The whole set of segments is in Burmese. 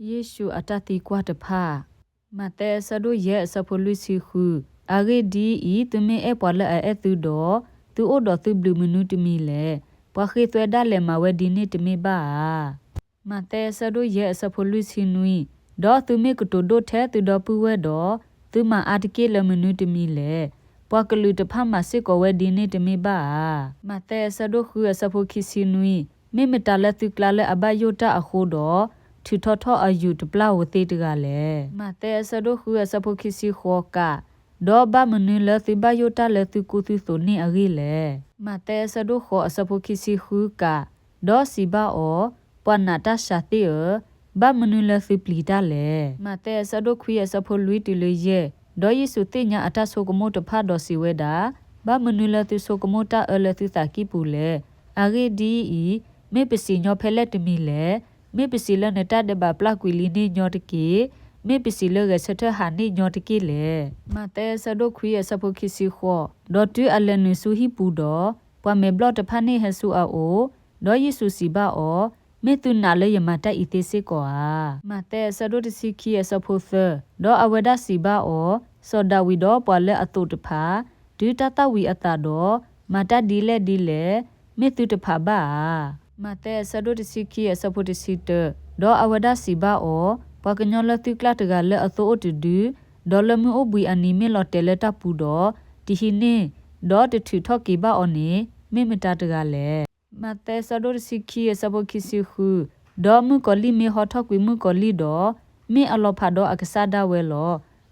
ယေရှုအတတိကွာတဖာမတဲဆဒိုရဲ့စဖိုလူစီခုအဂေဒီဤတမင်အပွားလဲအဲ့သူတော့သူအိုတော်သူဘလူးမနုတမီလေပွားခေသွဲဒါလေမဝဲဒီနေတမီပါမတဲဆဒိုရဲ့စဖိုလူစီနွီတော့သူမေကတိုဒိုထဲသူတော့ပူဝဲတော့သူမအာတကေလမနုတမီလေပွားကလူတဖတ်မစစ်ကိုဝဲဒီနေတမီပါမတဲဆဒိုခုစဖိုခီစီနွီမေမတလက်သူကလာလဲအဘယိုတာအခုတော့ထူထောထောအယူတပလဝသေးတကလည်းမတဲဆဒိုခုစဖိုခီစီခေါ်ကဒေါ်ဘာမနူလသဘယိုတာလက်သူကူသူဆိုနေအကြီးလေမတဲဆဒိုခေါ်စဖိုခီစီခုကဒေါ်စီဘာအောပဝနာတရှာတီဘာမနူလသပလီတာလေမတဲဆဒိုခွေစဖိုလူတီလေရဲ့ဒေါ်ယေစုတင်ညာအတဆိုကမိုတဖာဒေါ်စီဝဲတာဘာမနူလသဆိုကမိုတာအလသတာကိပူလေအဂေဒီဤမေပစီညောဖဲလက်တမီလေမေပစီလနတတဲ့ဘာပလကွီလီနေညောတကေမေပစီလကစထဟာနေညောတကေလေမတဲဆဒိုခွေစဖိုခီစီခေါ်ဒေါ်တူအလနဆူဟီပူတော့ပွာမေဘလတ်တဖာနေဟဆူအိုဒေါ်ယေစုစီဘာအောမေတုနာလေယမတအီတေစေကောမတဲဆဒိုတစီခီစဖိုသဒေါ်အဝဒစီဘာအောစောဒဝီတော့ပွာလဲအတုတဖာဒူတတဝီအတာတော့မတဒီလေမေတုတဖာဘာမတဲဆဒိုတစီခီစဖိုတစီတဒေါ်အဝဒစီဘာအောပကညောလတိကလတ်ကလည်းအသောအတူဒေါ်လမှုအဘွေအနီမေလော်တဲလက်တပူတော့တီဟီနေဒေါ်တထူထော့ကေဘာအော်နေမေမတာတကလည်းမတဲဆဒိုစီခီစဘိုခီစီခုဒေါ်မှုကလီမေဟောထော့ကွေမှုကလီတော့မေအလောဖာတော့အကဆာဒါဝဲလော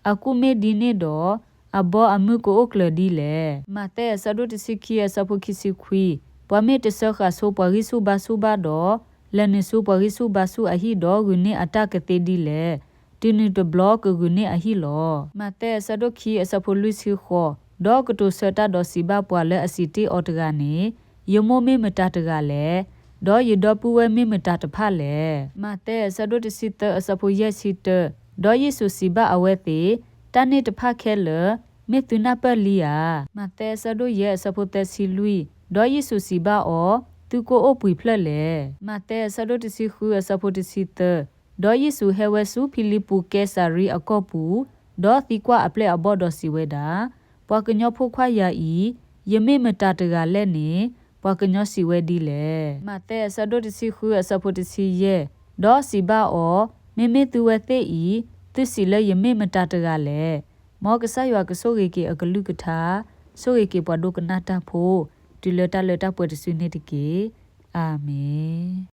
အခုမေဒီနေတော့အဘောအမှုကိုကလဒီလေမတဲဆဒိုစီခီစဘိုခီစီခွီပွာမေတဆခါဆိုပွာရီဆူဘာတော့လနဆူပရိစုဘာစုအဟိဒေါဂုနေအတကတိဒီလေတင်းနတဘလော့ကဂုနေအဟိလောမတဲဆဒိုခီအစဖိုလူစီခေါ်ဒေါကတိုဆတာဒေါစီဘာပွာလဲအစီတီအော်တကနေယမိုမေမတတကလည်းဒေါ်ရဒေါပူဝဲမေမတတဖလဲမတဲဆဒိုတစီတအစဖိုယက်စီတဒေါ်ယေဆုစီဘာအဝဲတိတနိတဖခဲလမေတုနာပလီယာမတဲဆဒိုရဲ့အစဖိုတက်စီလူဒေါ်ယေဆုစီဘာအောသူကိုအပွေဖလက်လေမတဲဆဒိုတစီခုစဖိုတစီတဒေါ်ယေစုဟဲဝဲစုဖီလီပူကဲဆာရီအကော့ပူဒေါ်သီကွာအပလက်အဘော့ဒေါ်စီဝဲတာပွားကညောဖို့ခွာယာဤယမေမတာတကလက်နေပွားကညောစီဝဲဒီလေမတဲဆဒိုတစီခုစဖိုတစီရဲ့ဒေါ်စီဘာအောမေမေသူဝဲသိဤသစ်စီလေယမေမတာတကလေမောကဆာရွာကဆိုရီကေအကလူကထာဆိုရီကေပွားဒုကနာတာဖို့ဒီလတာပွေတဆွေနေတကေအာမင်